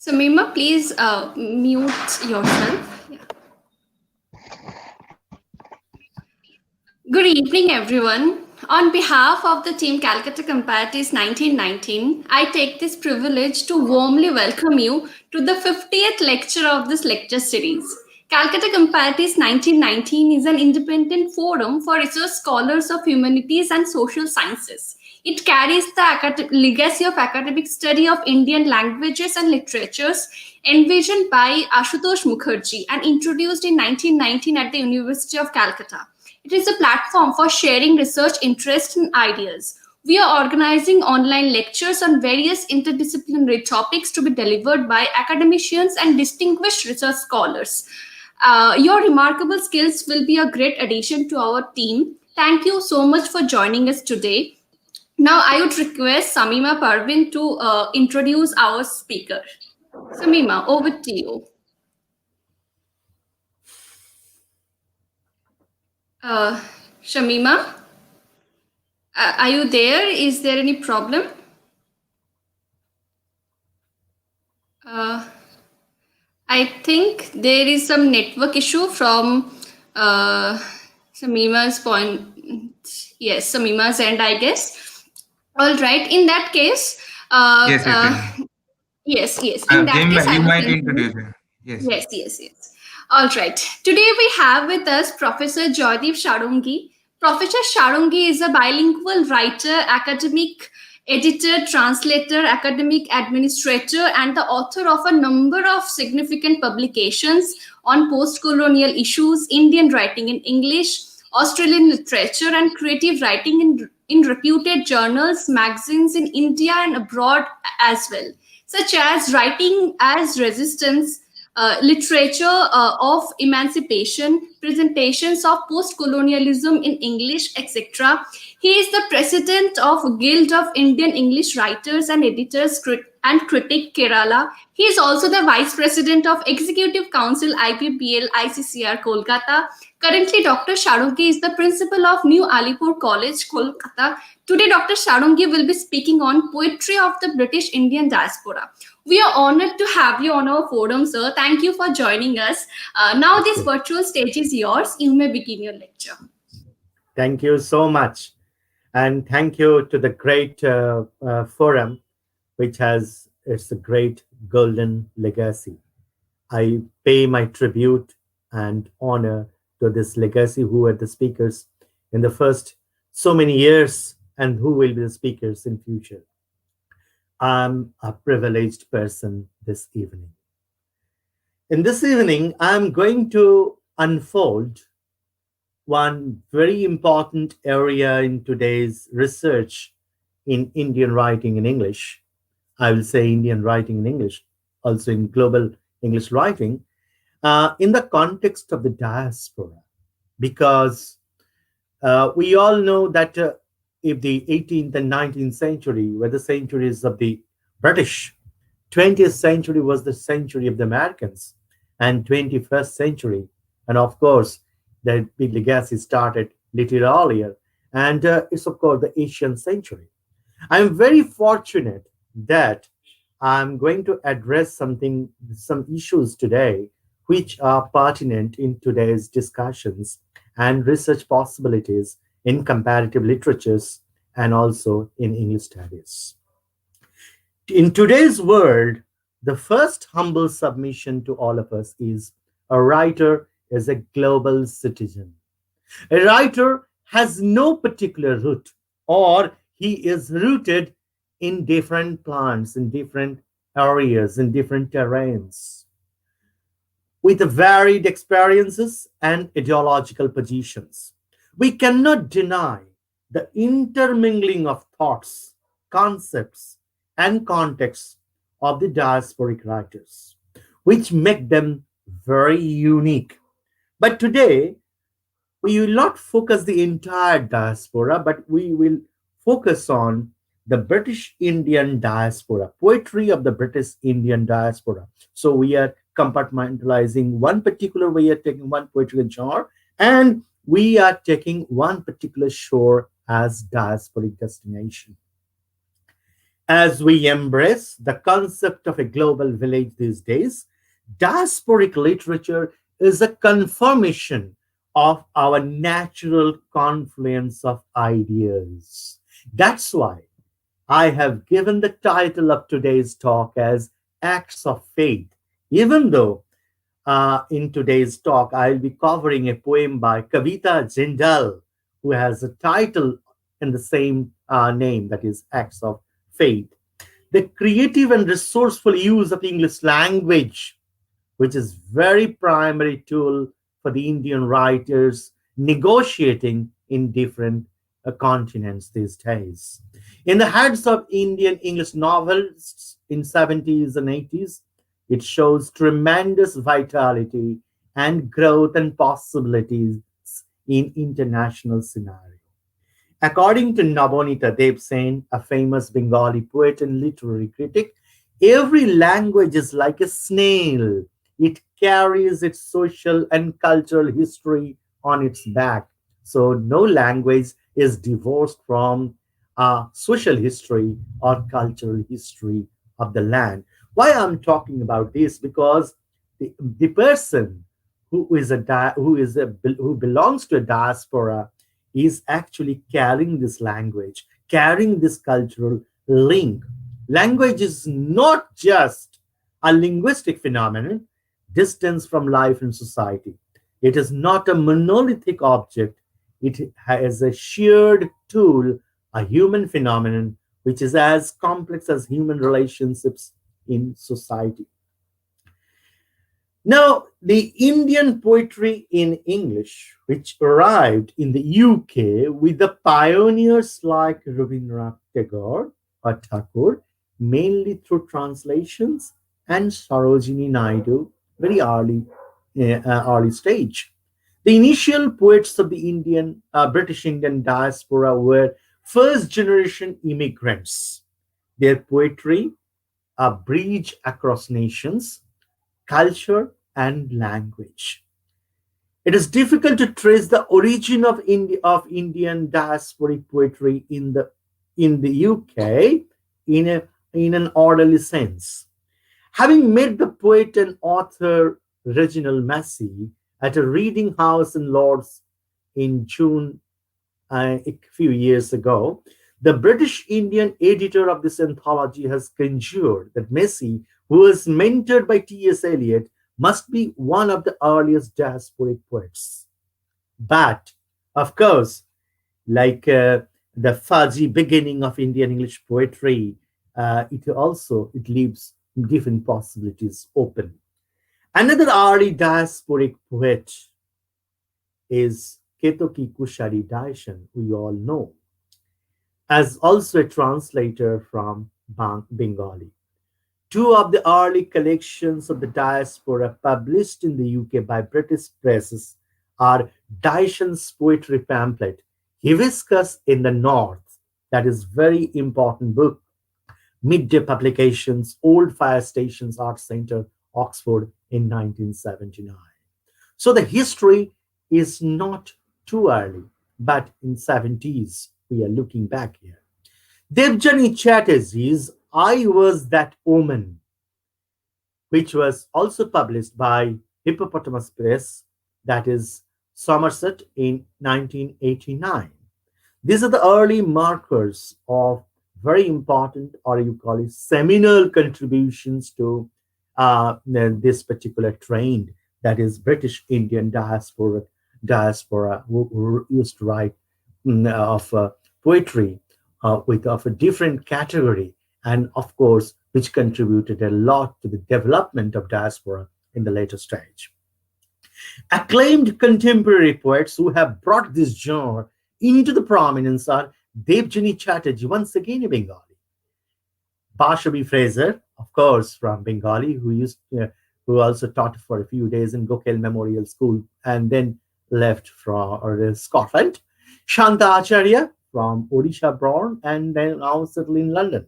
So, Mima, please mute yourself. Yeah. Good evening, everyone. On behalf of the team Calcutta Comparatists 1919, I take this privilege to warmly welcome you to the 50th lecture of this lecture series. Calcutta Comparatists 1919 is an independent forum for research scholars of humanities and social sciences. It carries the legacy of academic study of Indian languages and literatures envisioned by Ashutosh Mukherjee and introduced in 1919 at the University of Calcutta. It is a platform for sharing research interests and ideas. We are organizing online lectures on various interdisciplinary topics to be delivered by academicians and distinguished research scholars. Your remarkable skills will be a great addition to our team. Thank you so much for joining us today. Now, I would request Samima Parvin to introduce our speaker. Samima, over to you. Shamima, are you there? Is there any problem? Uh, I think there is some network issue from Samima's point. Yes, Samima's end, I guess. All right. In that case, Yes, yes, yes. yes. In that case, I You will might continue. introduce it. Yes, yes. Yes. All right. Today we have with us Professor Jaydeep Sarangi. Professor Sarangi is a bilingual writer, academic editor, translator, academic administrator, and the author of a number of significant publications on post-colonial issues, Indian writing in English, Australian literature, and creative writing in reputed journals, magazines in India and abroad as well, such as Writing as Resistance, literature of emancipation, presentations of post-colonialism in English, etc. He is the president of Guild of Indian English Writers and Editors and Critic, Kerala. He is also the vice president of Executive Council IPPL ICCR Kolkata. Currently, Dr. Sarangi is the principal of New Alipore College, Kolkata. Today, Dr. Sarangi will be speaking on poetry of the British Indian diaspora. We are honored to have you on our forum, sir. Thank you for joining us. Now, this virtual stage is yours. You may begin your lecture. Thank you so much. And thank you to the great forum, which has its great golden legacy. I pay my tribute and honor to this legacy who were the speakers in the first so many years and who will be the speakers in future. I'm a privileged person this evening. In this evening, I'm going to unfold one very important area in today's research in Indian writing in English. I will say Indian writing in English, also in global English writing, in the context of the diaspora, because we all know that if the 18th and 19th century were the centuries of the British, 20th century was the century of the Americans, and 21st century, and of course, the big legacy started little earlier, and it's of course the Asian century. I'm very fortunate that I'm going to address some issues today which are pertinent in today's discussions and research possibilities in comparative literatures and also in English studies. In today's world, the first humble submission to all of us is a writer is a global citizen. A writer has no particular root, or he is rooted in different plants, in different areas, in different terrains, with varied experiences and ideological positions. We cannot deny the intermingling of thoughts, concepts, and contexts of the diasporic writers, which make them very unique. But today, we will not focus the entire diaspora, but we will focus on the British Indian diaspora, poetry of the British Indian diaspora. So we are compartmentalizing one particular, we are taking one poetry genre, and we are taking one particular shore as diasporic destination. As we embrace the concept of a global village these days, diasporic literature is a confirmation of our natural confluence of ideas. That's why I have given the title of today's talk as Acts of Faith, even though in today's talk I'll be covering a poem by Kavita Jindal, who has a title in the same name, that is Acts of Faith. The creative and resourceful use of English language, which is very primary tool for the Indian writers negotiating in different continents these days. In the heads of Indian English novelists in 70s and 80s, it shows tremendous vitality and growth and possibilities in international scenario. According to Nabonita Devsen, a famous Bengali poet and literary critic, every language is like a snail. It carries its social and cultural history on its back. So no language is divorced from social history or cultural history of the land. Why I'm talking about this? Because the person who belongs to a diaspora is actually carrying this language, carrying this cultural link. Language is not just a linguistic phenomenon, distance from life and society. It is not a monolithic object. It has a shared tool, a human phenomenon, which is as complex as human relationships in society. Now, the Indian poetry in English, which arrived in the UK with the pioneers like Rabindranath Tagore or Thakur, mainly through translations, and Sarojini Naidu, very early stage. The initial poets of the British Indian diaspora were first generation immigrants. Their poetry, a bridge across nations, culture, and language. It is difficult to trace the origin of Indian diasporic poetry in the UK in an orderly sense. Having met the poet and author Reginald Massey at a reading house in Lord's in June a few years ago, the British Indian editor of this anthology has conjured that Massey, who was mentored by T.S. Eliot, must be one of the earliest diasporic poets. But, of course, like the fuzzy beginning of Indian English poetry, it leaves different possibilities open. Another early diasporic poet is Ketoki Kushari Daishan, we all know, as also a translator from Bengali. Two of the early collections of the diaspora published in the UK by British presses are Daishan's poetry pamphlet, Hibiscus in the North, that is very important book, Midday Publications, Old Fire Stations Art Centre, Oxford in 1979. So the history is not too early, but in 70s, we are looking back here. Debjani Chatterjee's I Was That Woman, which was also published by Hippopotamus Press, that is Somerset in 1989. These are the early markers of very important, or you call it seminal contributions to this particular trend, that is British Indian diaspora who used to write of poetry of a different category, and of course, which contributed a lot to the development of diaspora in the later stage. Acclaimed contemporary poets who have brought this genre into the prominence are Debjani Chatterjee, once again a Bengali, Bashabi Fraser, of course, from Bengali, who also taught for a few days in Gokhale Memorial School and then left for Scotland, Shanta Acharya from Odisha born and then now settled in London.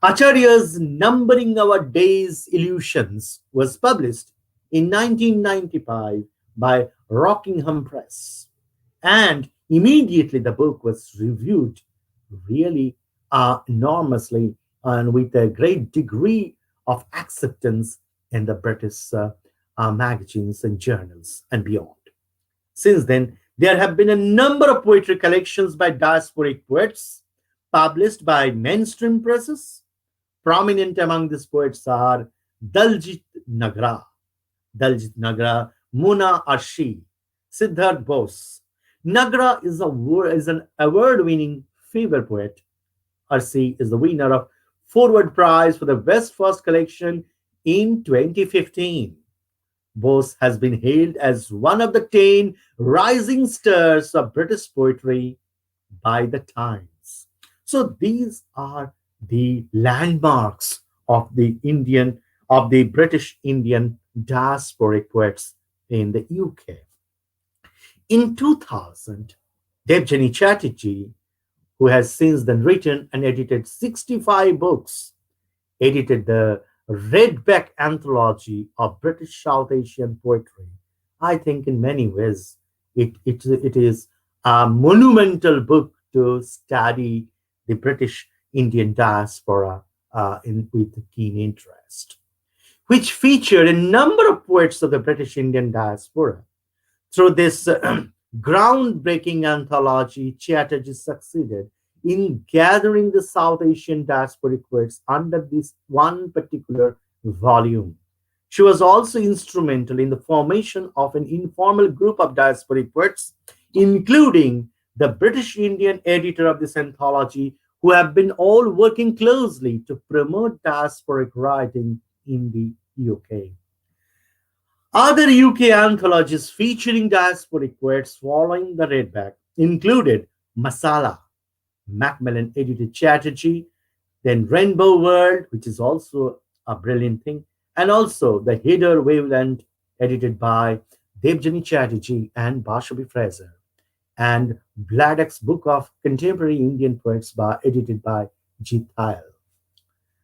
Acharya's Numbering Our Days Illusions was published in 1995 by Rockingham Press. And immediately the book was reviewed really enormously and with a great degree of acceptance in the British magazines and journals and beyond. Since then, there have been a number of poetry collections by diasporic poets published by mainstream presses. Prominent among these poets are Daljit Nagra, Muna Arshi, Siddharth Bose. Nagra is an award-winning fever poet. Arsi is the winner of Forward Prize for the Best First Collection in 2015. Bose has been hailed as one of the 10 rising stars of British poetry by the Times. So these are the landmarks of the British Indian diasporic poets in the UK. In 2000, Debjani Chatterjee, who has since then written and edited 65 books, edited the Redback Anthology of British South Asian Poetry. I think in many ways it is a monumental book to study the British Indian diaspora with keen interest, which featured a number of poets of the British Indian diaspora. Through this groundbreaking anthology, Chatterjee succeeded in gathering the South Asian diasporic poets under this one particular volume. She was also instrumental in the formation of an informal group of diasporic poets, including the British Indian editor of this anthology, who have been all working closely to promote diasporic writing in the UK. Other UK anthologies featuring diasporic poets following the Redback included Masala, Macmillan edited Chatterjee, then Rainbow World, which is also a brilliant thing, and also The Header Waveland, edited by Debjani Chatterjee and Bashabi Fraser, and Bladdock's Book of Contemporary Indian Poets, edited by G. Thayil.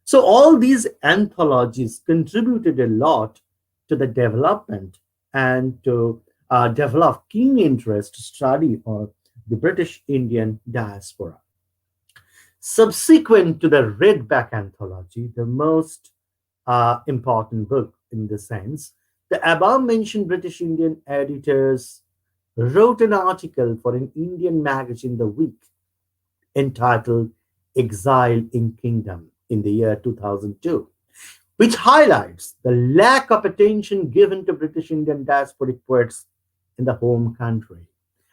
So all these anthologies contributed a lot to the development and to develop keen interest to study of the British Indian diaspora. Subsequent to the Redback Anthology, the most important book in the sense, the above-mentioned British Indian editors wrote an article for an Indian magazine, The Week, entitled Exile in Kingdom in the year 2002, which highlights the lack of attention given to British Indian diasporic poets in the home country.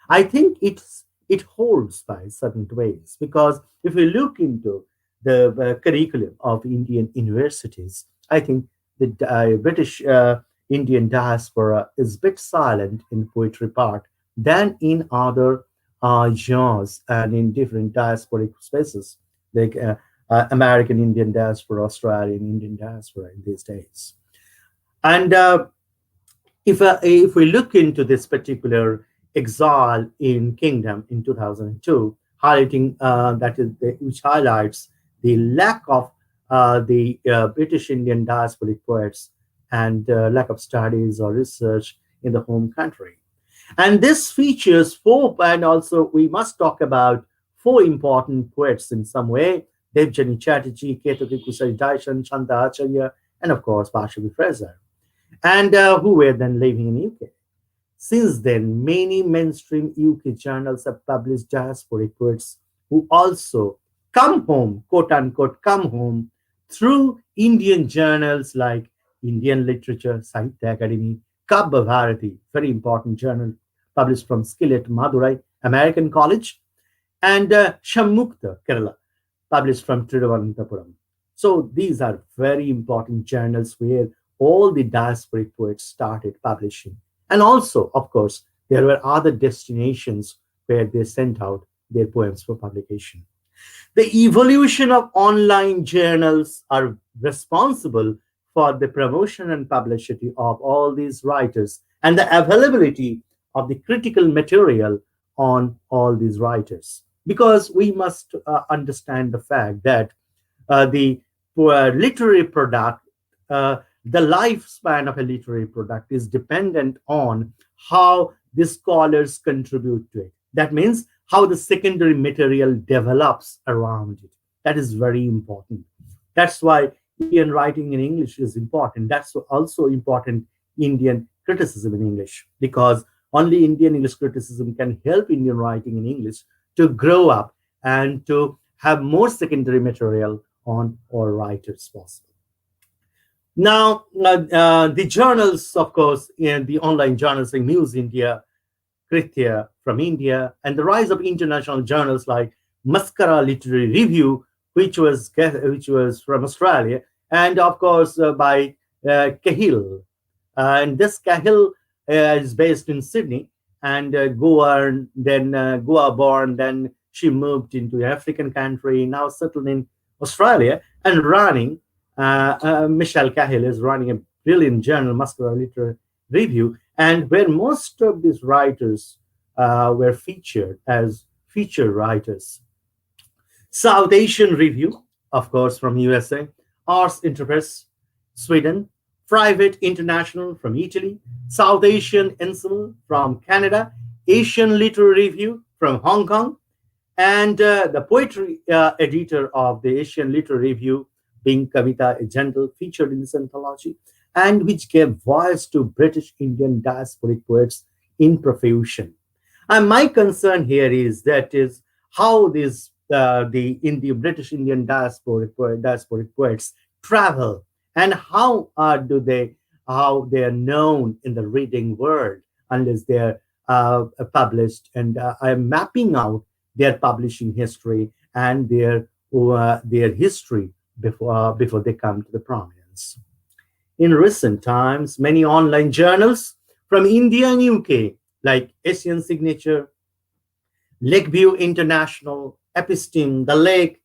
I think it holds by certain ways, because if we look into the curriculum of Indian universities, I think the British Indian diaspora is a bit silent in poetry part than in other genres and in different diasporic spaces, like American Indian diaspora, Australian Indian diaspora in these days. And if we look into this particular Exile in Kingdom in 2002, highlighting which highlights the lack of the British Indian diasporic poets and lack of studies or research in the home country. And this features and also we must talk about 4 important poets in some way: Debjani Chatterjee, Ketaki Kusari Daishan, Chanda Acharya, and of course Bashabi Fraser, and who were then living in UK. Since then, many mainstream UK journals have published diasporic poets who also come home, quote unquote, come home through Indian journals like Indian Literature, Sahitya Academy, Kabba Bharati, very important journal published from Skillet, Madurai, American College, and Shammukta, Kerala, published from Thiruvananthapuram. So these are very important journals where all the diasporic poets started publishing. And also, of course, there were other destinations where they sent out their poems for publication. The evolution of online journals are responsible for the promotion and publicity of all these writers and the availability of the critical material on all these writers. Because we must understand the fact that the literary product, the lifespan of a literary product is dependent on how the scholars contribute to it. That means how the secondary material develops around it. That is very important. That's why Indian writing in English is important. That's also important Indian criticism in English, because only Indian English criticism can help Indian writing in English to grow up and to have more secondary material on all writers possible. Now, the journals, of course, the online journals like News India, Kritya from India, and the rise of international journals like Mascara Literary Review, which was from Australia, and of course by Cahill. And this Cahill is based in Sydney, and Goa born. Then she moved into an African country, now settled in Australia, and running. Michelle Cahill is running a brilliant journal, Mascara Literary Review, and where most of these writers were featured as featured writers. South Asian Review, of course, from USA, Ars Interpress, Sweden, Private International from Italy, South Asian Ensemble from Canada, Asian Literary Review from Hong Kong, and the poetry editor of the Asian Literary Review being Kavita Jindal, featured in this anthology, and which gave voice to British Indian diasporic poets in profusion. And my concern here is how the British Indian diasporic poets travel, and how they are known in the reading world unless they are published. And I am mapping out their publishing history and their history before they come to the prominence. In recent times, many online journals from India and UK, like Asian Signature, Lakeview International, Episteme, The Lake,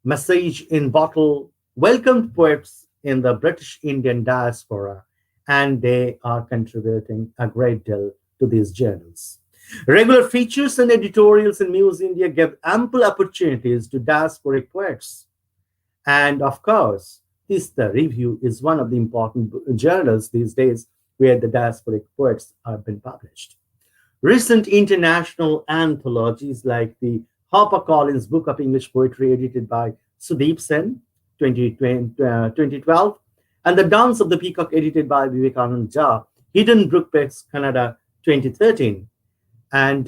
Message in Bottle, welcomed poets in the British Indian diaspora, and they are contributing a great deal to these journals. Regular features and editorials in News India give ample opportunities to diasporic poets. And of course, the Review is one of the important journals these days where the diasporic poets have been published. Recent international anthologies like the HarperCollins Book of English Poetry, edited by Sudeep Sen, 2012, and The Dance of the Peacock, edited by Vivekanand Jha, Hidden Brook Press, Canada, 2013, and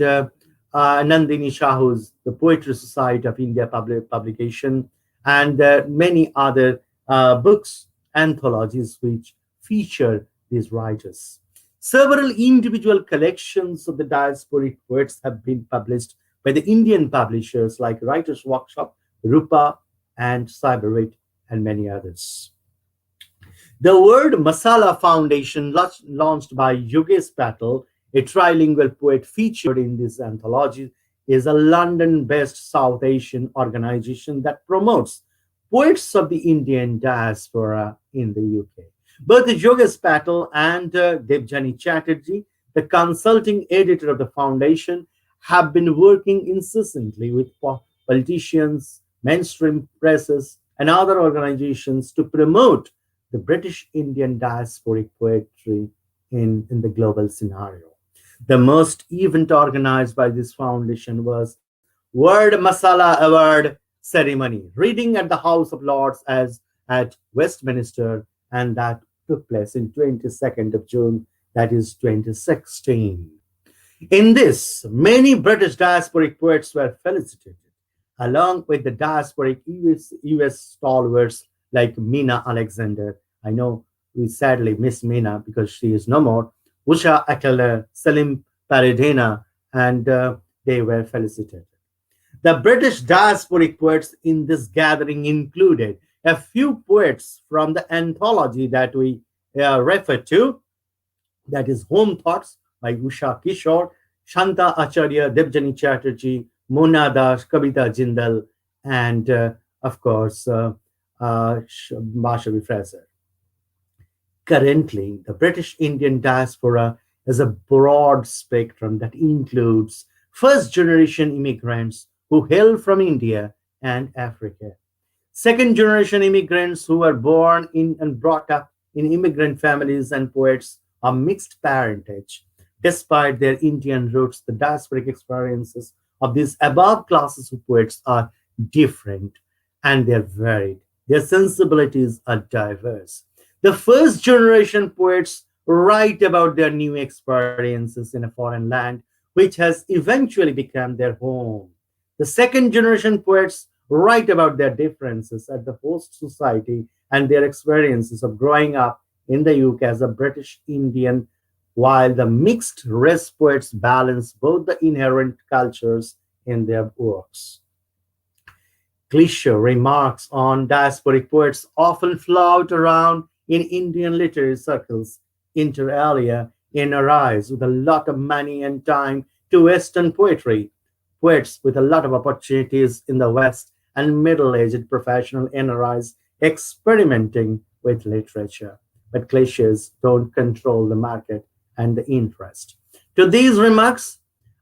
Nandini Shahu's The Poetry Society of India publication, and many other books, anthologies which feature these writers. Several individual collections of the diasporic poets have been published by the Indian publishers like Writers Workshop, Rupa, and Cyberwit, and many others. The Word Masala Foundation, launched by Yogesh Patel, a trilingual poet featured in this anthology, is a London-based South Asian organization that promotes poets of the Indian diaspora in the UK. Both Yogesh Patel and Debjani Chatterjee, the consulting editor of the foundation, have been working incessantly with politicians, mainstream presses, and other organizations to promote the British Indian diasporic poetry in the global scenario. The most event organized by this foundation was Word Masala Award ceremony, reading at the House of Lords as at Westminster, and that took place in 22nd of June, that is 2016. In this, many British diasporic poets were felicitated, along with the diasporic US stalwarts like Meena Alexander. I know we sadly miss Meena because she is no more. Usha Akala, Salim Paradena, and they were felicitated. The British diasporic poets in this gathering included a few poets from the anthology that we refer to, that is Home Thoughts by Usha Kishore, Shanta Acharya, Debjani Chatterjee, Mona Das, Kavita Jindal, and of course, Bashavi Fraser. Currently, the British Indian diaspora is a broad spectrum that includes first-generation immigrants who hail from India and Africa, second-generation immigrants who were born in and brought up in immigrant families, and poets of mixed parentage. Despite their Indian roots, the diasporic experiences of these above classes of poets are different, and they're varied. Their sensibilities are diverse. The first generation poets write about their new experiences in a foreign land, which has eventually become their home. The second generation poets write about their differences at the host society and their experiences of growing up in the UK as a British Indian, while the mixed race poets balance both the inherent cultures in their works. Cliche remarks on diasporic poets often float around in Indian literary circles, inter alia, in a rise with a lot of money and time to Western poetry. Poets with a lot of opportunities in the West and middle-aged professional NRIs experimenting with literature. But cliches don't control the market and the interest. To these remarks,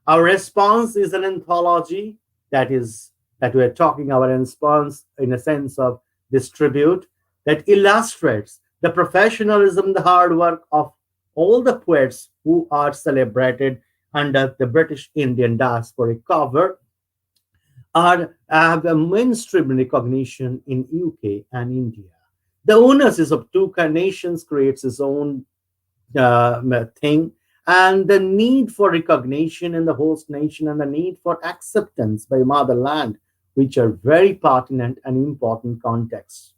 our response is an anthology that is that we're talking our response in a sense of distribute that illustrates the professionalism, the hard work of all the poets who are celebrated under the British Indian diasporic cover are have a mainstream recognition in UK and India. The onus of two nations creates its own thing, and the need for recognition in the host nation and the need for acceptance by motherland, which are very pertinent and important contexts.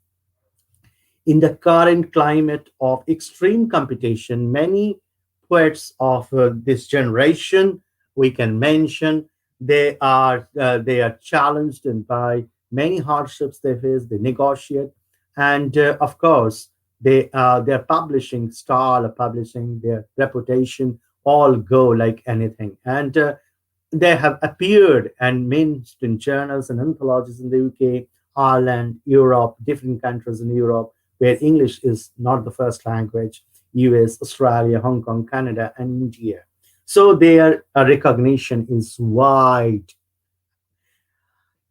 In the current climate of extreme competition, many poets of this generation we can mention they are challenged and by many hardships they face. They negotiate, and of course, their publishing style, publishing their reputation, all go like anything, and they have appeared and mainstream journals and anthologies in the UK, Ireland, Europe, different countries in Europe where English is not the first language, US, Australia, Hong Kong, Canada, and India. So their recognition is wide.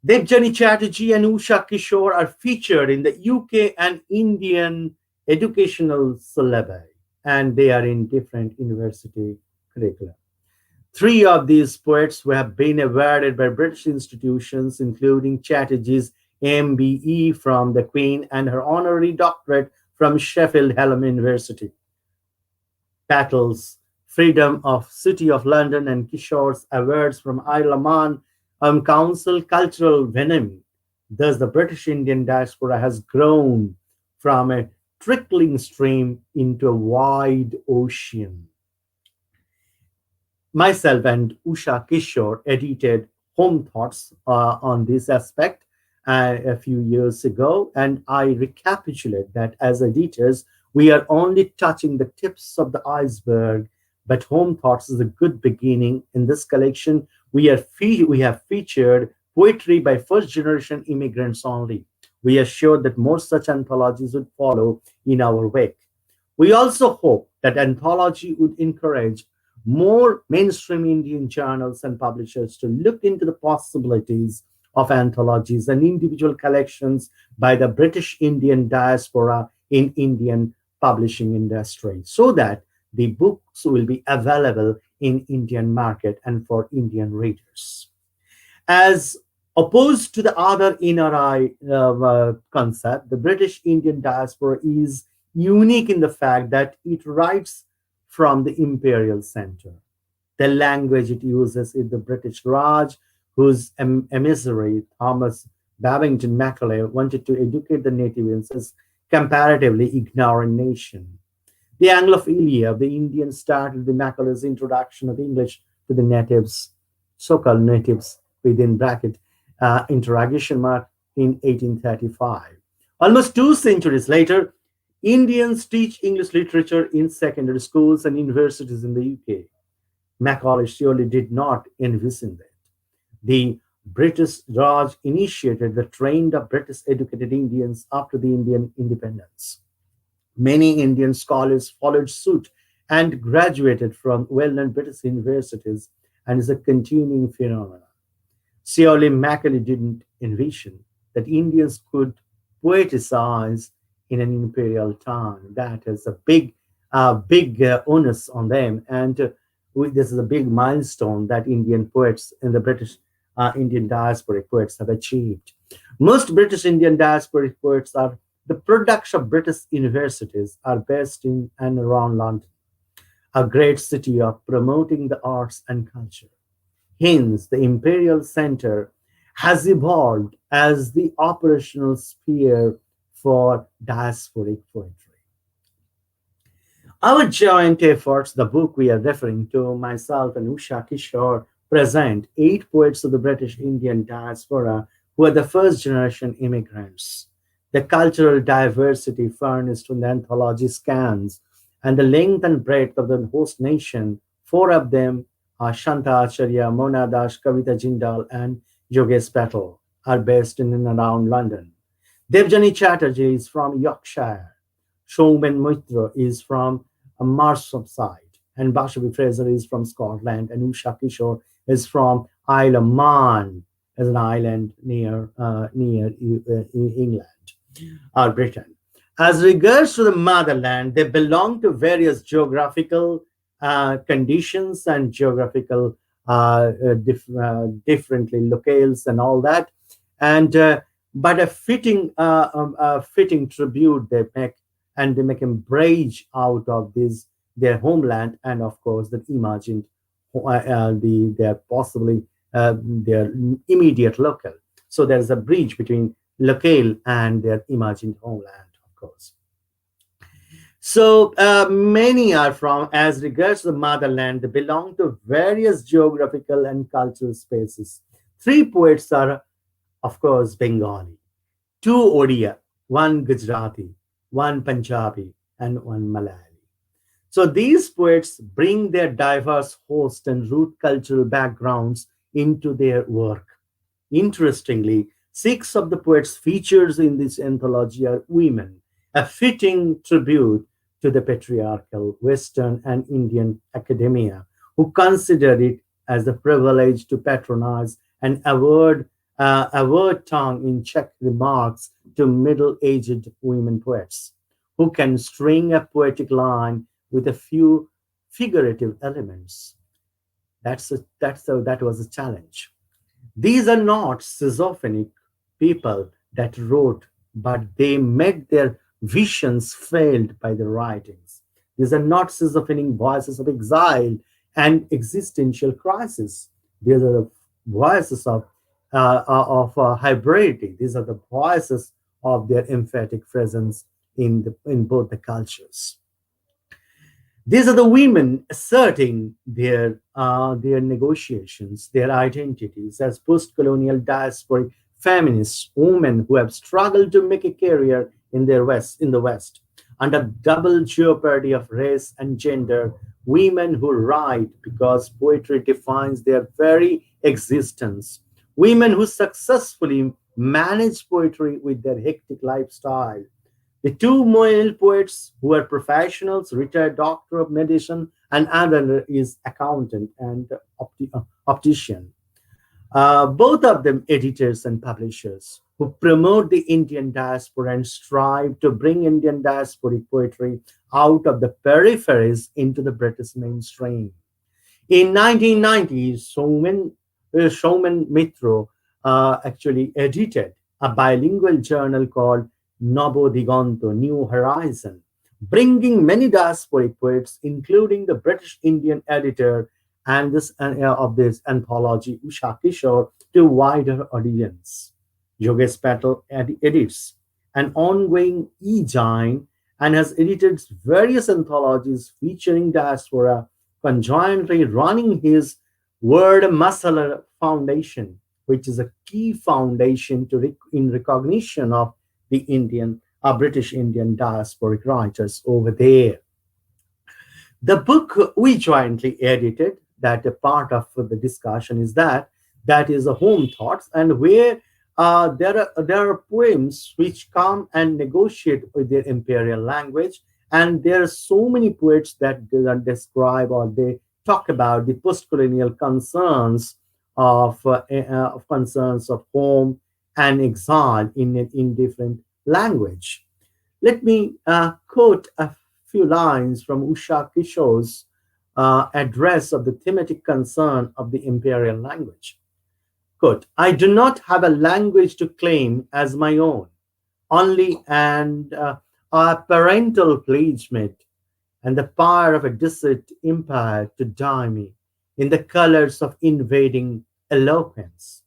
Devjani Chatterjee and Usha Kishore are featured in the UK and Indian educational syllabi, and they are in different university curricula. Three of these poets who have been awarded by British institutions, including Chatterjee's MBE from the Queen and her honorary doctorate from Sheffield Hallam University. Patel's Freedom of City of London and Kishore's awards from Isle of Man Council Cultural Venom. Thus, the British Indian diaspora has grown from a trickling stream into a wide ocean. Myself and Usha Kishore edited Home Thoughts on this aspect a few years ago, and I recapitulate that as editors, we are only touching the tips of the iceberg, but Home Thoughts is a good beginning. In this collection, we have featured poetry by first-generation immigrants only. We are sure that more such anthologies would follow in our wake. We also hope that anthology would encourage more mainstream Indian journals and publishers to look into the possibilities of anthologies and individual collections by the British Indian diaspora in Indian publishing industry so that the books will be available in Indian market and for Indian readers. As opposed to the other NRI concept, the British Indian diaspora is unique in the fact that it writes from the imperial center. The language it uses is the British Raj, whose emissary, Thomas Babington Macaulay, wanted to educate the natives as comparatively ignorant nation. The Anglophilia of the Indians started with Macaulay's introduction of English to the natives, so-called natives, within bracket, interrogation mark, in 1835. Almost 2 centuries later, Indians teach English literature in secondary schools and universities in the UK. Macaulay surely did not envision that. The British Raj initiated the training of British educated Indians after the Indian independence. Many Indian scholars followed suit and graduated from well-known British universities and is a continuing phenomenon. Surely Macaulay didn't envision that Indians could poeticize in an imperial town. That is a big onus on them, and this is a big milestone that Indian poets and the British Indian diasporic poets have achieved. Most British Indian diasporic poets are the products of British universities are based in and around London, a great city of promoting the arts and culture. Hence, the Imperial Center has evolved as the operational sphere for diasporic poetry. Our joint efforts, the book we are referring to, myself and Usha Kishore, present 8 poets of the British Indian diaspora who are the first generation immigrants. The cultural diversity furnished in the anthology scans and the length and breadth of the host nation. 4 of them are Shanta Acharya, Mona Das, Kavita Jindal, and Yogesh Patel, are based in and around London. Devjani Chatterjee is from Yorkshire. Showman Mitra is from Marshallside, and Bashavi Fraser is from Scotland, and Usha Kishore is from Isle of Man, as an island near England or Britain. As regards to the motherland, they belong to various geographical conditions and geographical differently locales and all that, and but a fitting tribute they make, and they make a bridge out of this their homeland, and of course the imagined their possibly their immediate local. So there is a bridge between locale and their imagined homeland, of course. So many are from, as regards the motherland, they belong to various geographical and cultural spaces. 3 poets are, of course, Bengali, 2 Odia, 1 Gujarati, 1 Punjabi, and 1 Malayali. So these poets bring their diverse host and root cultural backgrounds into their work. Interestingly, 6 of the poets featured in this anthology are women, a fitting tribute to the patriarchal Western and Indian academia, who considered it as a privilege to patronize and award tongue in check remarks to middle-aged women poets, who can string a poetic line with a few figurative elements. That was a challenge. These are not schizophrenic people that wrote, but they met their visions failed by the writings. These are not schizophrenic voices of exile and existential crisis. These are the voices of hybridity. These are the voices of their emphatic presence in both the cultures. These are the women asserting their negotiations, their identities as post-colonial diasporic feminists, women who have struggled to make a career in the West, under double jeopardy of race and gender, women who write because poetry defines their very existence, women who successfully manage poetry with their hectic lifestyle, the 2 male poets who are professionals, retired doctor of medicine, and another is accountant and optician. Both of them editors and publishers who promote the Indian diaspora and strive to bring Indian diasporic poetry out of the peripheries into the British mainstream. In 1990s, Showman Mitro actually edited a bilingual journal called Nobo Digonto, New Horizon, bringing many diasporic poets, including the British Indian editor and this of this anthology, Usha Kishore, to a wider audience. Yogesh Patel edits an ongoing e-giant and has edited various anthologies featuring diaspora, conjointly running his Word Masala Foundation, which is a key foundation in recognition of the British Indian diasporic writers over there. The book we jointly edited, that a part of the discussion is that is a home thoughts, and where there are poems which come and negotiate with their imperial language, and there are so many poets that describe or they talk about the post-colonial concerns of home and exile in different language. Let me quote a few lines from Usha Kishore's address of the thematic concern of the imperial language. Quote, I do not have a language to claim as my own, only a parental pledgement and the power of a distant empire to dye me in the colors of invading eloquence.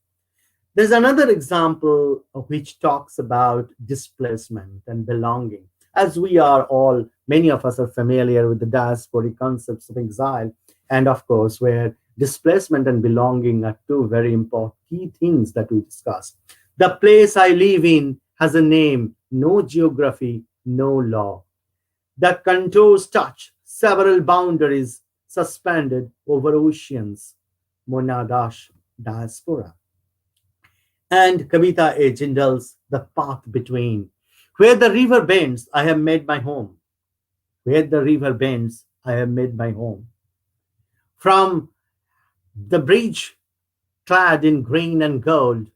There's another example which talks about displacement and belonging. As we are all, many of us are familiar with the diasporic concepts of exile, and of course, where displacement and belonging are two very important key things that we discussed. The place I live in has a name, no geography, no law. The contours touch several boundaries suspended over oceans. Monadash Diaspora. And Kavita A. Jindal's The Path Between. Where the river bends, I have made my home. Where the river bends, I have made my home. From the bridge clad in green and gold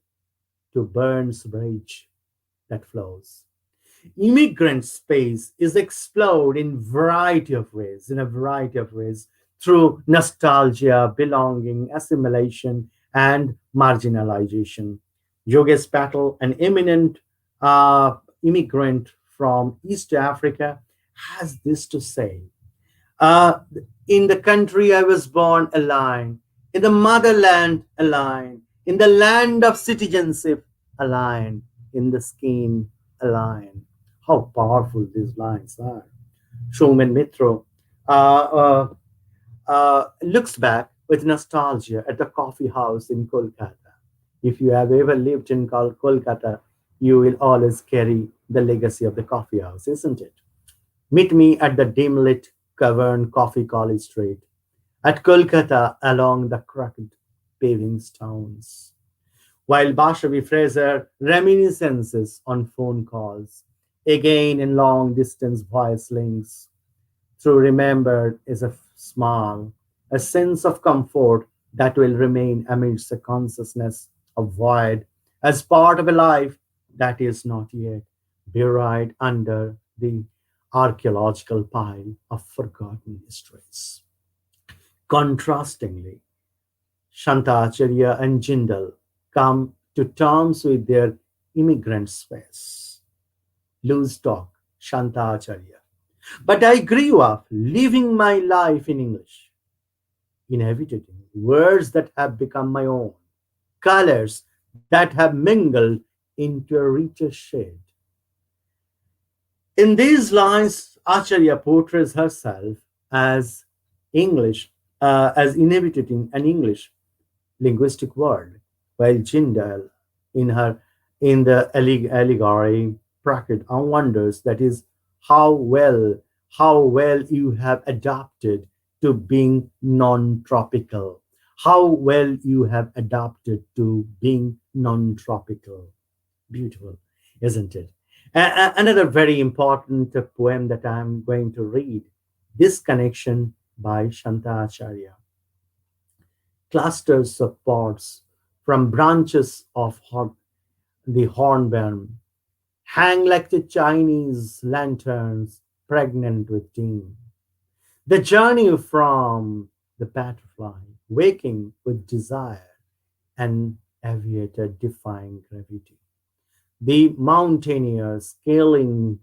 to Burns Bridge that flows. Immigrant space is explored in a variety of ways, through nostalgia, belonging, assimilation, and marginalization. Yogesh Patel, an eminent immigrant from East Africa, has this to say. Uh, in the country I was born, a line. In the motherland, a line. In the land of citizenship, a line. In the skin, a line. How powerful these lines are. Showman Mitro uh, looks back with nostalgia at the coffee house in Kolkata. If you have ever lived in Kolkata, you will always carry the legacy of the coffee house, isn't it? Meet me at the dim lit cavern Coffee College Street, at Kolkata along the cracked paving stones, while Bashavi Fraser reminiscences on phone calls, again in long distance voice links. Through remembered is a smile, a sense of comfort that will remain amidst a consciousness of void, as part of a life that is not yet buried under the archaeological pile of forgotten histories. Contrastingly, Shantacharya and Jindal come to terms with their immigrant space. Loose talk, Shantacharya. But I grew up living my life in English, inhabiting words that have become my own, colors that have mingled into a richer shade. In these lines, Acharya portrays herself as English, as inhabiting an English linguistic world, while Jindal, in her in the allegory, bracket on wonders that is how well you have adapted to being non-tropical, how well you have adapted to being non-tropical. Beautiful, isn't it? Another very important poem that I'm going to read, This Connection by Shanta Acharya. Clusters of pods from branches of the hornbeam hang like the Chinese lanterns pregnant with steam. The journey from the butterfly, waking with desire, an aviator defying gravity. The mountaineer scaling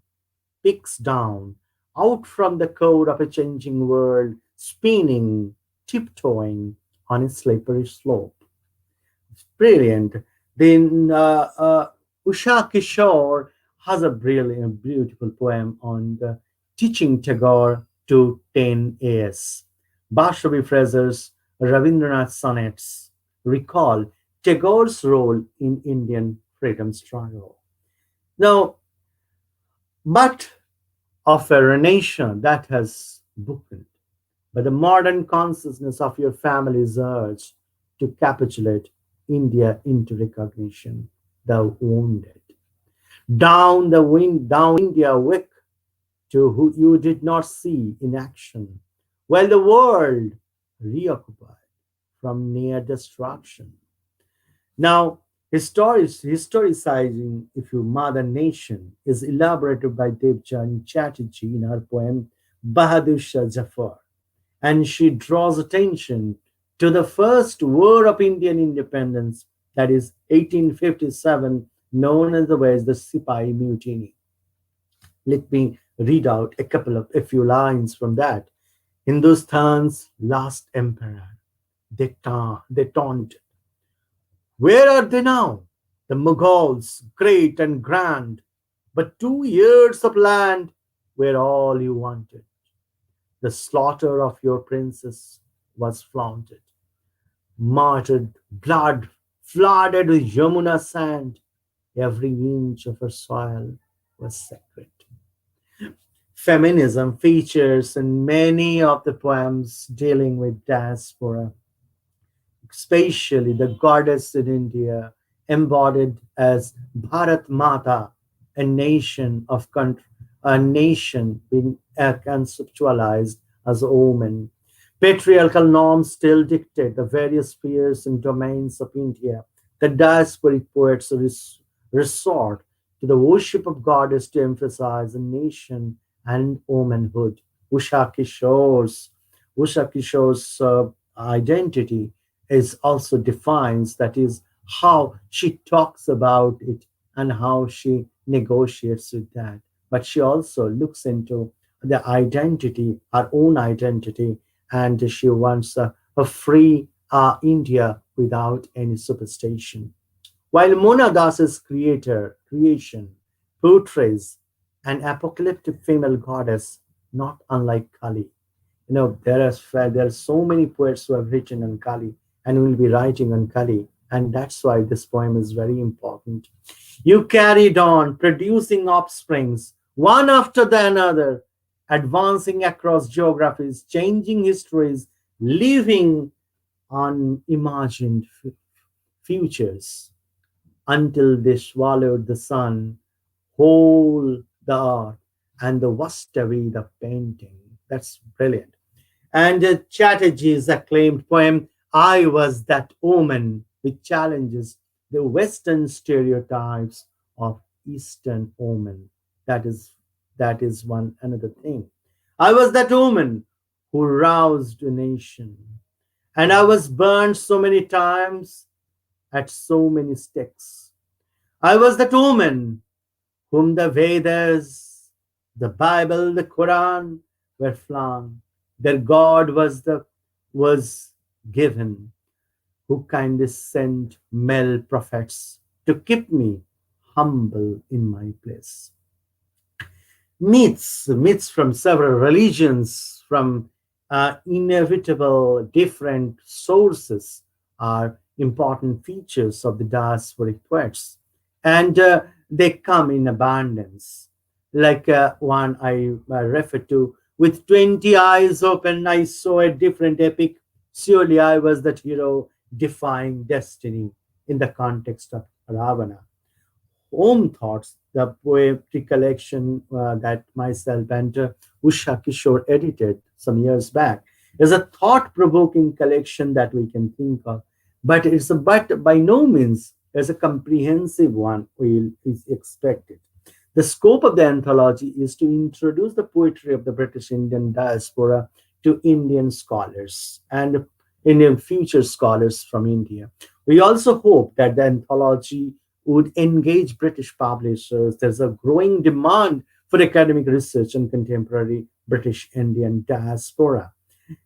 peaks down, out from the code of a changing world, spinning, tiptoeing on a slippery slope. Brilliant. Then Usha Kishore has a brilliant, beautiful poem on the teaching Tagore to 10 AS. Bashavi Fraser's Rabindranath sonnets recall Tagore's role in Indian freedom struggle. Now, but of a nation that has bookened, but the modern consciousness of your family's urge to capitulate India into recognition, thou wounded. Down the wind, down India wick to who you did not see in action, while the world reoccupied from near destruction. Now, historicizing, if you mother nation, is elaborated by Devjani Chatterjee in her poem Bahadur Shah Jafar, and she draws attention to the first war of Indian independence that is 1857, known as the way the Sipahi Mutiny. Let me read out a few lines from that. Hindustan's last emperor, they taunted. Where are they now? The Mughals, great and grand, but 2 years of land were all you wanted. The slaughter of your princess was flaunted. Martyred blood flooded with Yamuna sand. Every inch of her soil was sacred. Feminism features in many of the poems dealing with diaspora, especially the goddess in India, embodied as Bharat Mata, a nation of country, a nation being conceptualized as a woman. Patriarchal norms still dictate the various spheres and domains of India. The diasporic poets resort to the worship of goddess to emphasize a nation and womanhood. Usha Kishore's, Usha Kishore's identity is also defines, that is how she talks about it and how she negotiates with that, but she also looks into the identity, her own identity, and she wants a free India without any superstition. While Mona Das's creation portrays an apocalyptic female goddess not unlike Kali. There are so many poets who have written on Kali and will be writing on Kali, and that's why this poem is very important. You carried on, producing offsprings, one after the another, advancing across geographies, changing histories, living unimagined futures, until they swallowed the sun, whole the earth, and the washed away the painting. That's brilliant. And Chatterjee's acclaimed poem, I Was That Woman, which challenges the Western stereotypes of Eastern woman. That is that is one another thing. I was that woman who roused a nation, and I was burned so many times at so many stakes. I was that woman whom the Vedas, the Bible, the Quran were flung. Their God was given, who kindly sent male prophets to keep me humble in my place. Myths from several religions, from inevitable different sources, are important features of the diasporic poets, and they come in abundance. Like one I refer to, with 20 eyes open, I saw a different epic. Surely I was that hero defying destiny in the context of Ravana. Home Thoughts, the poetry collection that myself and Usha Kishore edited some years back, is a thought-provoking collection that we can think of. But by no means is a comprehensive one is expected. The scope of the anthology is to introduce the poetry of the British Indian diaspora to Indian scholars and Indian future scholars from India. We also hope that the anthology would engage British publishers. There's a growing demand for academic research on contemporary British Indian diaspora.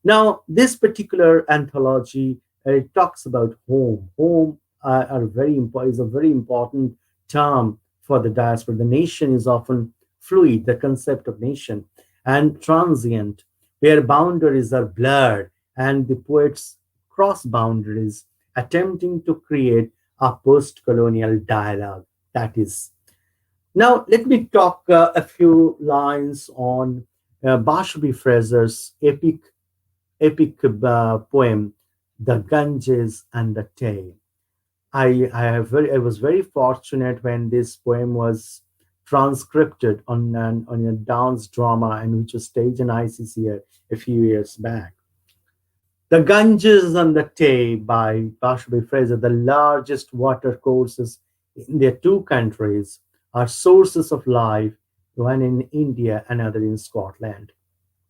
Now, this particular anthology it talks about home. Home is a very important term for the diaspora. The nation is often fluid, the concept of nation, and transient, where boundaries are blurred and the poets cross boundaries, attempting to create a post-colonial dialogue. That is. Now, let me talk a few lines on Bashby Fraser's epic poem, The Ganges and the Tay. I was very fortunate when this poem was transcribed on a dance drama and which was staged in ICC a few years back. The Ganges and the Tay by Bashby Fraser, the largest water courses in their two countries, are sources of life, one in India, another in Scotland.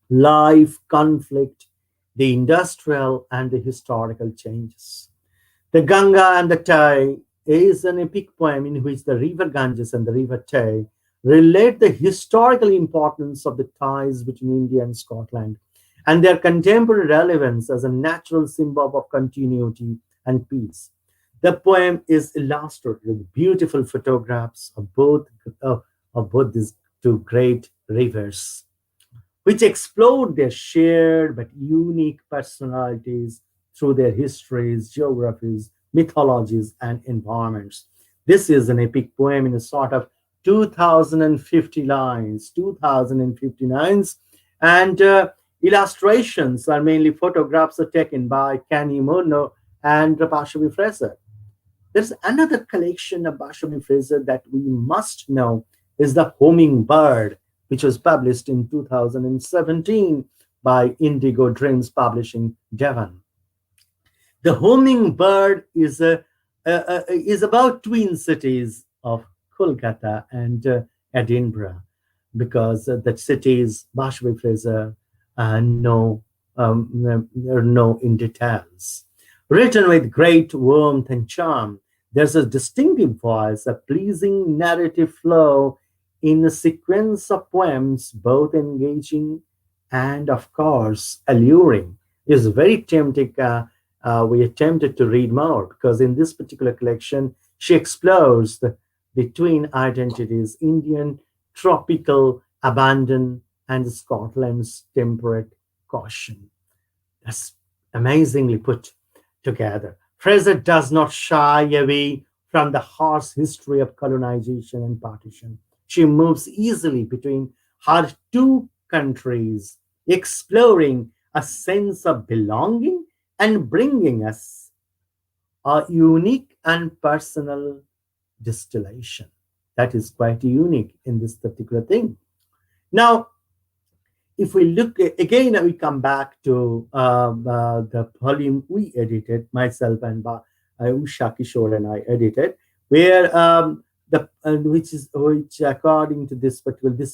Life, conflict, the industrial and the historical changes. The Ganga and the Tai is an epic poem in which the river Ganges and the river Tai relate the historical importance of the ties between India and Scotland and their contemporary relevance as a natural symbol of continuity and peace. The poem is illustrated with beautiful photographs of both these two great rivers, which explored their shared but unique personalities through their histories, geographies, mythologies, and environments. This is an epic poem in a sort of 2050 lines, 2050 lines, and illustrations are mainly photographs are taken by Kenny Murno and Bashabi Fraser. There's another collection of Bashabi Fraser that we must know is The Hummingbird, which was published in 2017 by Indigo Dreams Publishing, Devon. The Hummingbird is about twin cities of Kolkata and Edinburgh, because that cities Bashabi Fraser know in details. Written with great warmth and charm, there's a distinctive voice, a pleasing narrative flow in a sequence of poems, both engaging and, of course, alluring. It's very tempting. We attempted to read more because in this particular collection, she explores the twin identities, Indian tropical abandon and Scotland's temperate caution. That's amazingly put together. Fraser does not shy away from the harsh history of colonization and partition. She moves easily between her two countries, exploring a sense of belonging and bringing us a unique and personal distillation. That is quite unique in this particular thing. Now, if we look again, we come back to the volume we edited, myself and Usha Kishore and I edited, where which according to this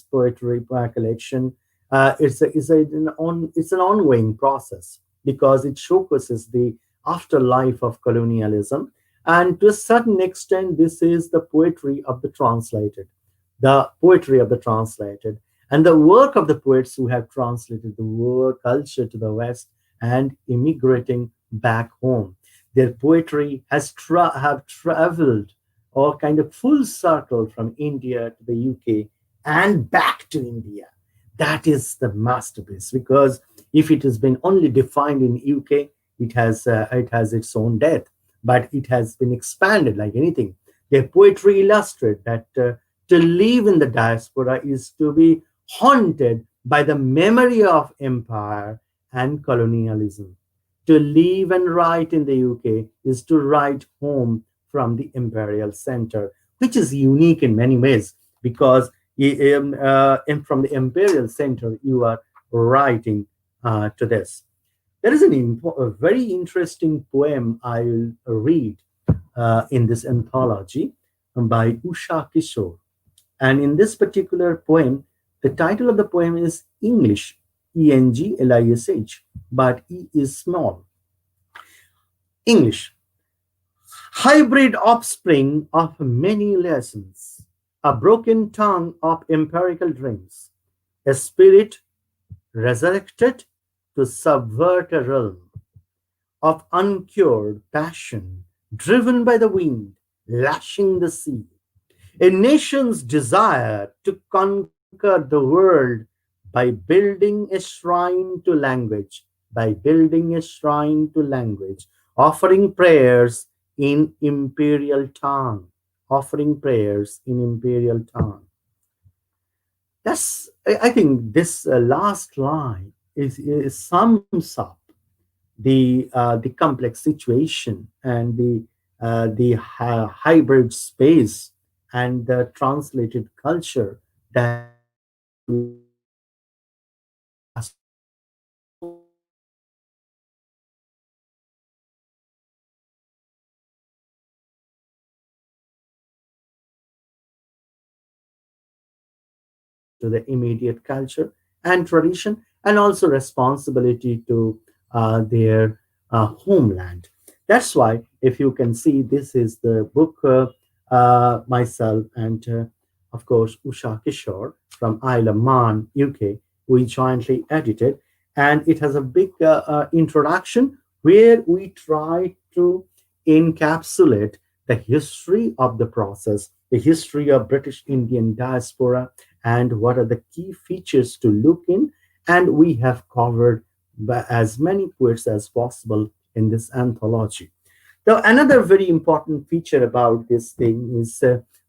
poetry collection, it's an ongoing process because it showcases the afterlife of colonialism, and to a certain extent, this is the poetry of the translated, the poetry of the translated and the work of the poets who have translated the world culture to the West and immigrating back home. Their poetry has have traveled or kind of full circle from India to the UK and back to India. That is the masterpiece, because if it has been only defined in UK, it has its own death, but it has been expanded like anything. Their poetry illustrates that to live in the diaspora is to be haunted by the memory of empire and colonialism. To live and write in the UK is to write home from the imperial center, which is unique in many ways because from the imperial center you are writing to this. There is a very interesting poem I'll read in this anthology by Usha Kishore. And in this particular poem, the title of the poem is English, English, but E is small. English, hybrid offspring of many lessons, a broken tongue of empirical dreams, a spirit resurrected to subvert a realm of uncured passion, driven by the wind, lashing the sea. A nation's desire to conquer the world by building a shrine to language, offering prayers in imperial tongue, I think this last line sums up the complex situation and the hybrid space and the translated culture that to the immediate culture and tradition, and also responsibility to their homeland. That's why If you can see, this is the book myself and, of course, Usha Kishore from Isle of Man, UK, we jointly edited. And it has a big introduction where we try to encapsulate the history of the process, the history of British Indian diaspora, and what are the key features to look in. And we have covered as many poets as possible in this anthology. Now, another very important feature about this thing is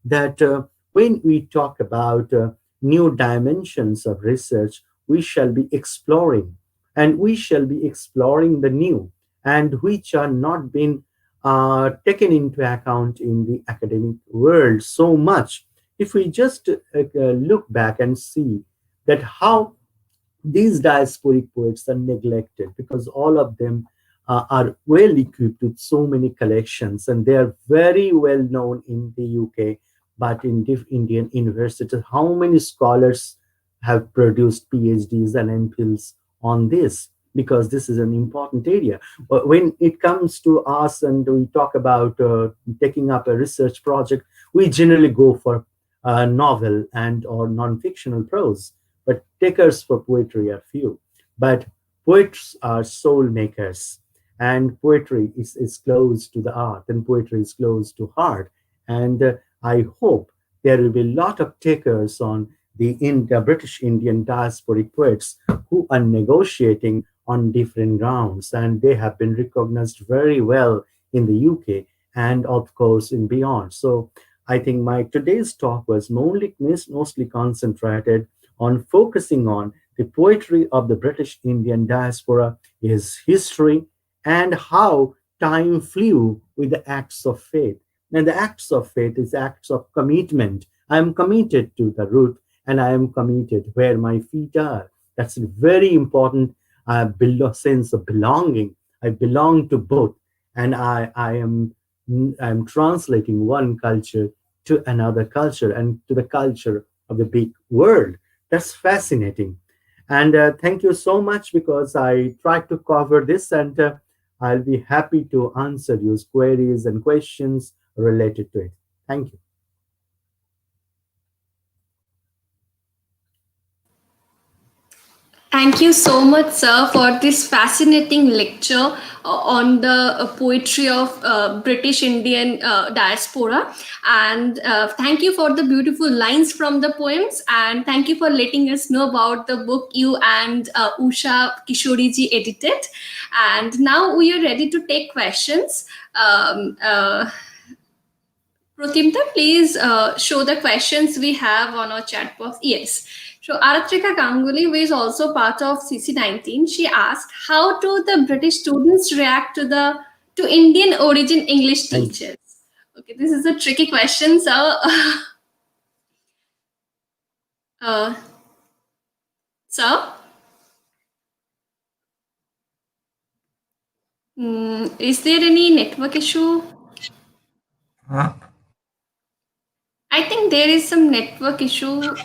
that when we talk about new dimensions of research, we shall be exploring, and we shall be exploring the new, and which are not being taken into account in the academic world so much. If we just look back and see that how these diasporic poets are neglected, because all of them are well equipped with so many collections, and they are very well known in the UK, but in Indian universities, how many scholars have produced PhDs and MPhils on this? Because this is an important area. But when it comes to us and we talk about taking up a research project, we generally go for novel and or non-fictional prose, but takers for poetry are few. But poets are soul makers, and poetry is close to the art, and poetry is close to heart. And I hope there will be a lot of takers on the British Indian diasporic poets who are negotiating on different grounds, and they have been recognized very well in the UK and, of course, in beyond. So I think my today's talk was mostly concentrated on focusing on the poetry of the British Indian diaspora, its history, and how time flew with the acts of faith. And the acts of faith is acts of commitment. I am committed to the root, and I am committed where my feet are. That's a very important sense of belonging. I belong to both, and I'm translating one culture to another culture and to the culture of the big world. That's fascinating. And thank you so much, because I tried to cover this, and I'll be happy to answer your queries and questions related to it. Thank you. Thank you so much, sir, for this fascinating lecture on the poetry of British Indian diaspora. And thank you for the beautiful lines from the poems. And thank you for letting us know about the book you and Usha Kishoriji edited. And now we are ready to take questions. Pratimta, please show the questions we have on our chat box. Yes. So Aratrika Ganguly, who is also part of CC19, she asked, "How do the British students react to the Indian origin English Thank you. teachers?" Okay, this is a tricky question, so uh, so is there any network issue? Uh, I think there is some network issue. yes,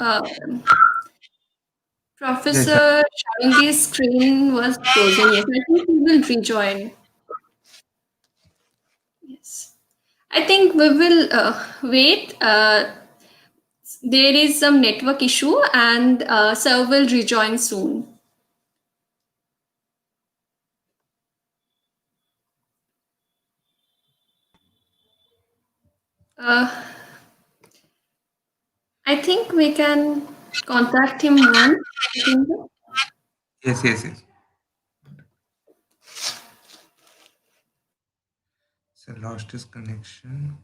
Professor Sharangi's screen was frozen. Yes, I think he will rejoin. Yes. I think we will wait. There is some network issue, and sir will rejoin soon. Uh, I think we can contact him once. yes. So lost his connection.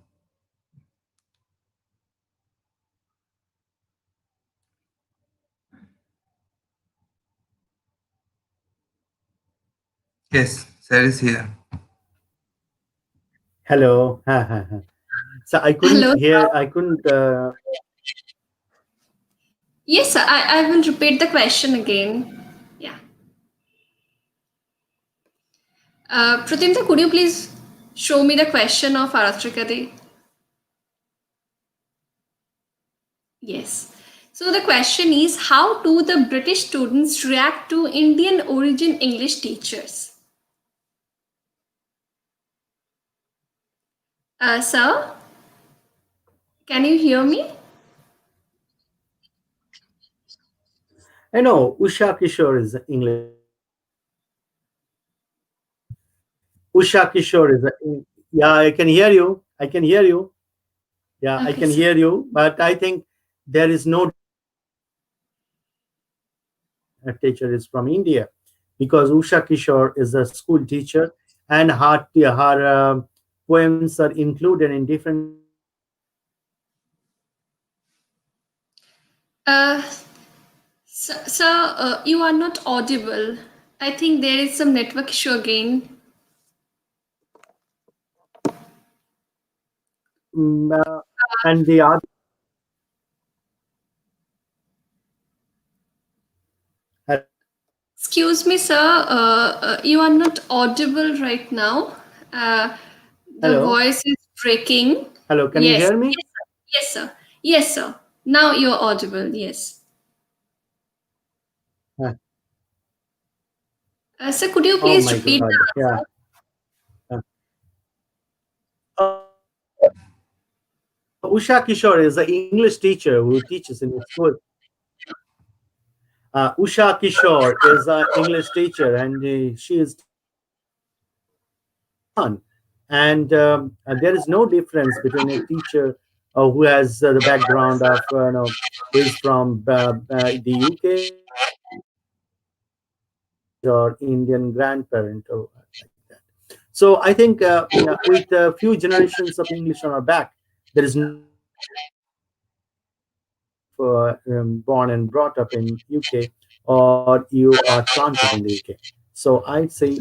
Yes, sir is here. Hello. So I couldn't Hello. hear. I couldn't. Yes, sir. I will repeat the question again. Yeah. Pratimta, could you please show me the question of Aratrikadi? Yes. So the question is, how do the British students react to Indian origin English teachers? Sir, can you hear me? I know Usha Kishore is an English teacher. Usha Kishore is a, yeah, I can hear you. I can hear you. Yeah, I Okay, can sir. hear you. But I think there is no a teacher is from India because Usha Kishore is a school teacher and her poems are included in different. Uh, sir, you are not audible. I think there is some network issue again. And the other. Excuse me, sir. You are not audible right now. Uh, the Hello, voice is breaking. hello. Can you Yes, hear me? yes, sir. Yes, sir. Yes, sir. Now you're audible. Yes. Uh, Sir, could you Oh please my repeat God. the Yeah. answer? Uh, Usha Kishore is an English teacher who teaches in a school. Usha Kishore is an English teacher, and she is on. And there is no difference between a teacher who has the background of, who is from the UK or Indian grandparent or like that. So I think with a few generations of English on our back, there is no born and brought up in UK or you are planted in the UK. So I'd say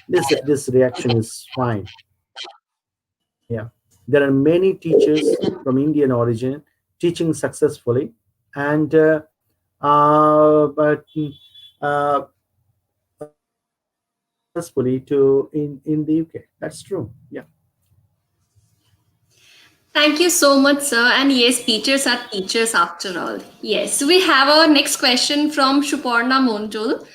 this reaction is fine. Yeah, there are many teachers from Indian origin teaching successfully, and but uh, successfully to in the UK. That's true. Yeah. Thank you so much, sir. And yes, teachers are teachers after all. Yes, we have our next question from Shuparna Mondul.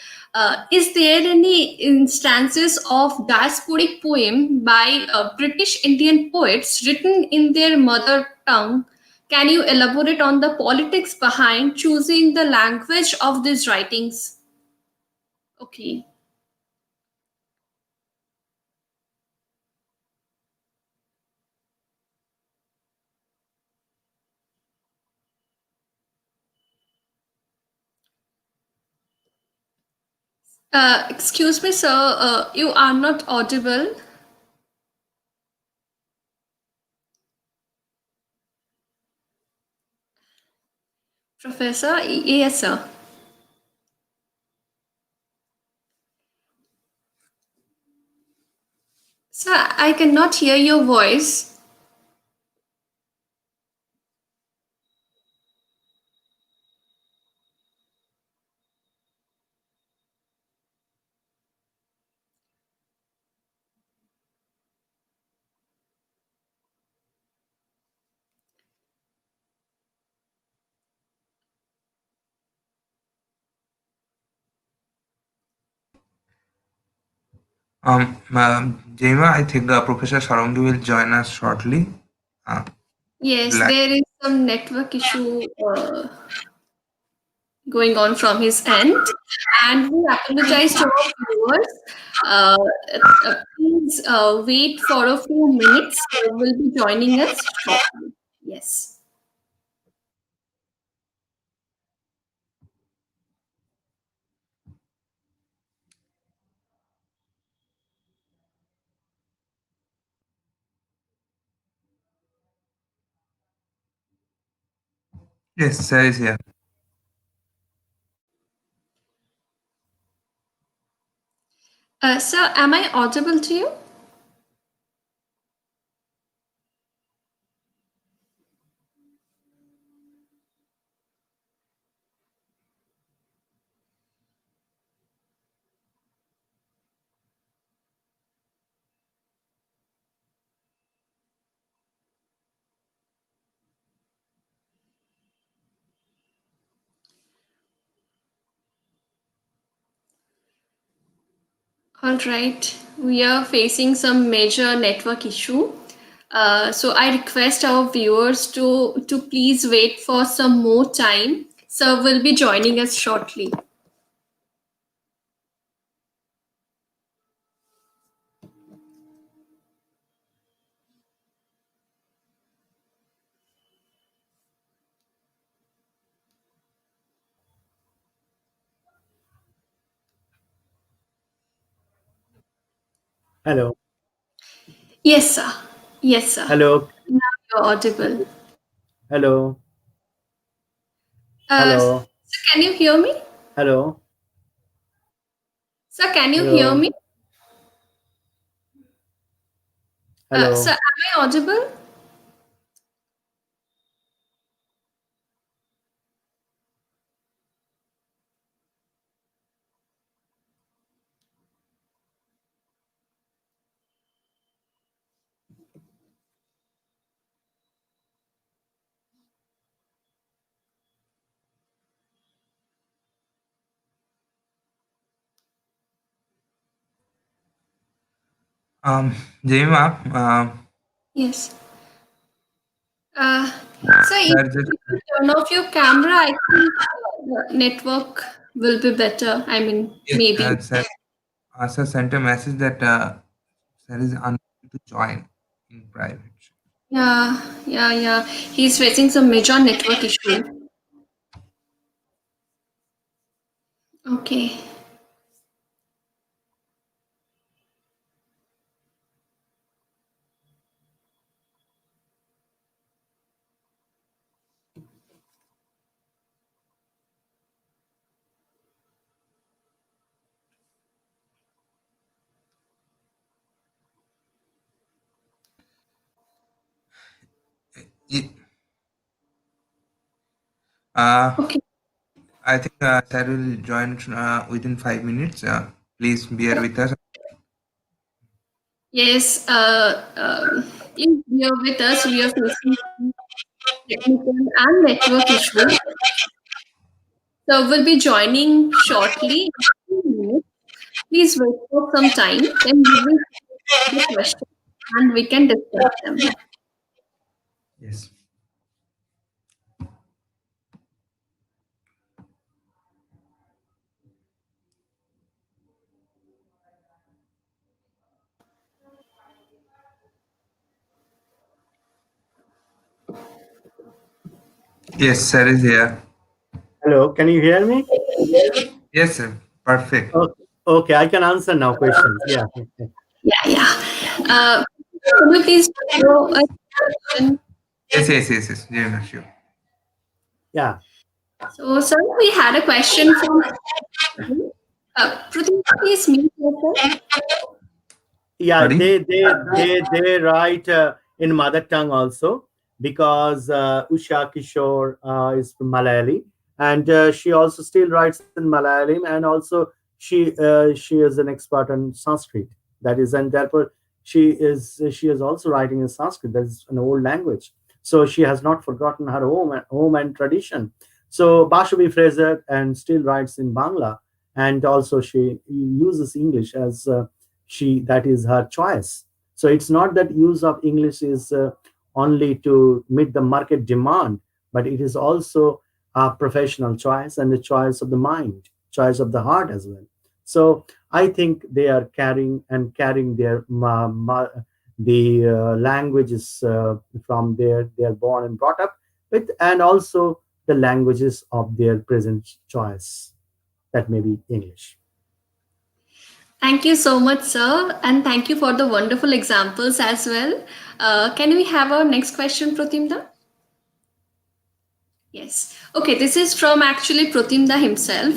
Is there any instances of diasporic poem by British Indian poets written in their mother tongue? Can you elaborate on the politics behind choosing the language of these writings? Okay. Excuse me, sir. You are not audible. Professor? Yes, sir. Sir, I cannot hear your voice. Jema, I think Professor Sarangi will join us shortly. Uh, Yes, like, there is some network issue going on from his end, and we apologize to our viewers. Uh, please wait for a few minutes. They will be joining us shortly. Yes. yes, sir is here. Sir, am I audible to you? All right. We are facing some major network issue. So I request our viewers to please wait for some more time. Sir will be joining us shortly. Hello. Yes, sir. Yes, sir. Hello. Now you're audible. Hello. Sir, Hello. can you hear me? Hello. Sir, can you hear Hello. me? Sir, Hello. am I audible? Jemima, Yes. Uh, sir, if sir just you turn off your camera, I think the network will be better. I mean, yes, maybe. sir sent a message that sir is unable to join in private. Yeah, yeah, yeah. He's facing some major network issue. Okay. Ye- Uh, Okay. I think sir will join within 5 minutes. Please bear with us. Yes, please bear with us. We are facing some technical and network issues. So we'll be joining shortly. In 2 minutes. Please wait for some time. Then we will see the question and we can discuss them. Yes. Yes, sir is here. Hello. Can you hear me? Yes, sir. Perfect. Okay. Okay. I can answer now questions. Yeah. Yeah, yeah. Can you please show a question? Yes, yes, yes, yes. Jemima, sure. Yeah. So, sir, we had a question from Pratik, please mute yourself. Yeah, Sorry. they write in mother tongue also, because Usha Kishore is from Malayali, and she also still writes in Malayalam, and also she is an expert on Sanskrit. That is, and therefore she is also writing in Sanskrit. That is an old language, so she has not forgotten her home and tradition. So Bashabi Fraser and still writes in Bangla, and also she uses English as she that is her choice. So it's not that use of English is only to meet the market demand, but it is also a professional choice and the choice of the mind, choice of the heart as well. So I think they are carrying their the languages from their they are born and brought up with, and also the languages of their present choice, that may be English. Thank you so much, sir, and thank you for the wonderful examples as well. Can we have our next question, Pratimda? Yes. Okay, this is from actually Pratimda himself.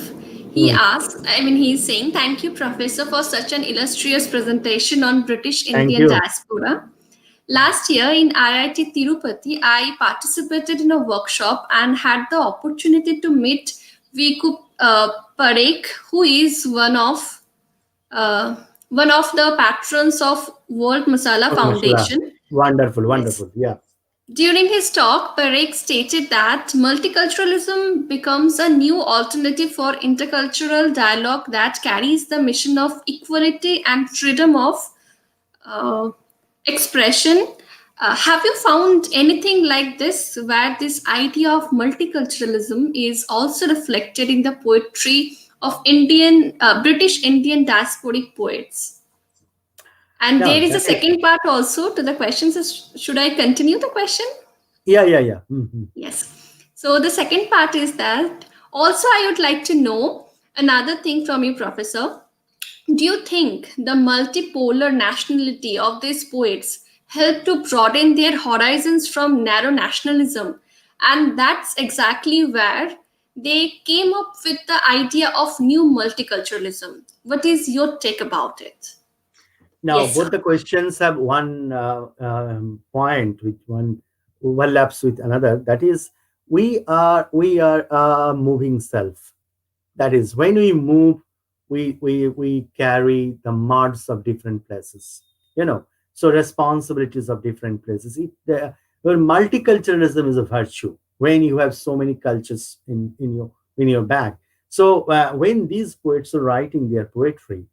He Hmm. asks, I mean, he's saying, thank you, Professor, for such an illustrious presentation on British Thank Indian you. diaspora. Last year in IIT Tirupati, I participated in a workshop and had the opportunity to meet Viku Parekh, who is uh, one of the patrons of World Masala Oh, mashallah. Foundation. Wonderful, Yes. wonderful. Yeah. During his talk, Parekh stated that multiculturalism becomes a new alternative for intercultural dialogue that carries the mission of equality and freedom of uh, expression. Have you found anything like this where this idea of multiculturalism is also reflected in the poetry of British Indian diasporic poets? And No, there is a definitely. second part also to the question. So should I continue the question? Yeah. Mhm. Yes. So the second part is that also I would like to know another thing from you, Professor. Do you think the multipolar nationality of these poets helped to broaden their horizons from narrow nationalism? And that's exactly where they came up with the idea of new multiculturalism. What is your take about it? Now, Yes, both sir. the questions have one point, which one overlaps with another. That is, we are a moving self. That is, when we move, we carry the marks of different places. You know, so responsibilities of different places. Well, multiculturalism is a virtue when you have so many cultures in your back. So when these poets are writing their poetry,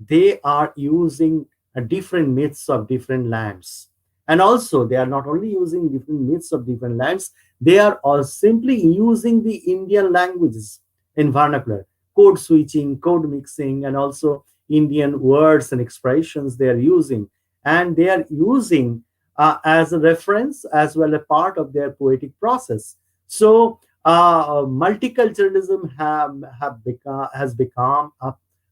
they are using different myths of different lands, and also they are not only using different myths of different lands, they are all simply using the Indian languages in vernacular, code switching, code mixing, and also Indian words and expressions they are using. And they are using as a reference as well a part of their poetic process. So multiculturalism has become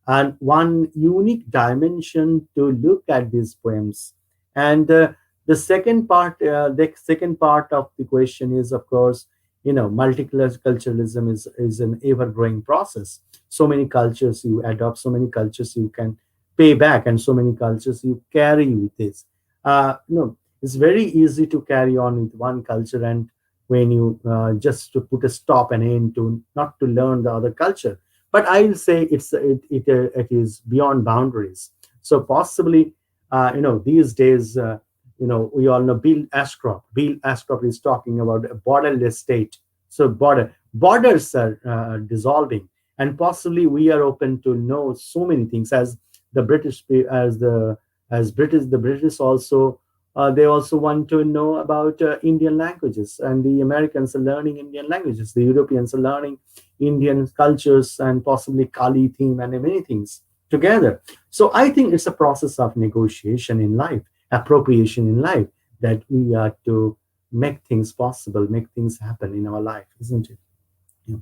and one unique dimension to look at these poems. And the second part of the question is, of course, multiculturalism is an ever growing process. So many cultures you adopt, so many cultures you can pay back, and so many cultures you carry with this. It's very easy to carry on with one culture, and when you just to put a stop and end to not to learn the other culture. But I'll say it is beyond boundaries. So possibly, these days, we all know Bill Ashcroft. Bill Ashcroft is talking about a borderless state. So borders are dissolving, and possibly we are open to know so many things as the British, the British also. They also want to know about Indian languages, and the Americans are learning Indian languages. The Europeans are learning Indian cultures and possibly Kali theme and many things together. So I think it's a process of negotiation in life, appropriation in life, that we are to make things possible, make things happen in our life, isn't it? Yeah.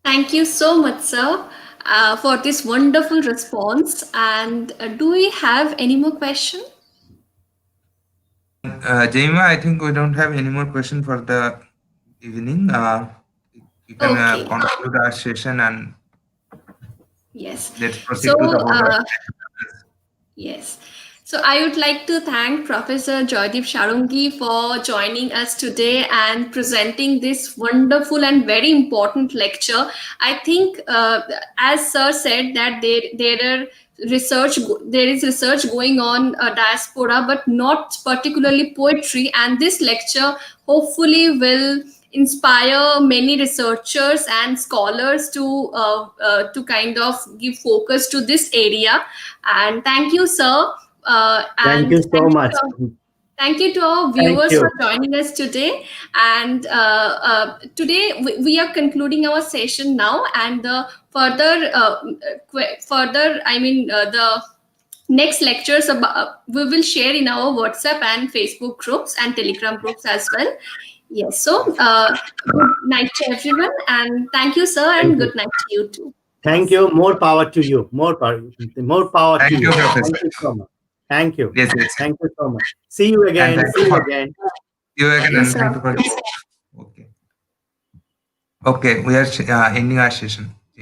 Thank you so much, sir, for this wonderful response. And do we have any more question? Jaima, I think we don't have any more question for the evening. We can Okay. conclude our session and Yes. let's proceed So, to the further. yes. So I would like to thank Professor Jaydeep Sharungi for joining us today and presenting this wonderful and very important lecture. I think, as Sir said, that there is research going on diaspora, but not particularly poetry. And this lecture hopefully will inspire many researchers and scholars to kind of give focus to this area. And thank you, sir. Thank And you so much. thank you to our Thank viewers for you. joining us today. And today we are concluding our session now, and the the next lectures we will share in our WhatsApp and Facebook groups and Telegram groups as well. Yes. So good night to everyone, and thank you, sir, Thank and you. good night to you too. Thank Yes. you. More power to you. More power to Thank you, you. Professor. Thank you so much. Thank you. Yes, yes. Thank you so much. See you And again. thank See you you for again. you again, Yes, and sir. thank you for. Okay. Okay, we are ending our session.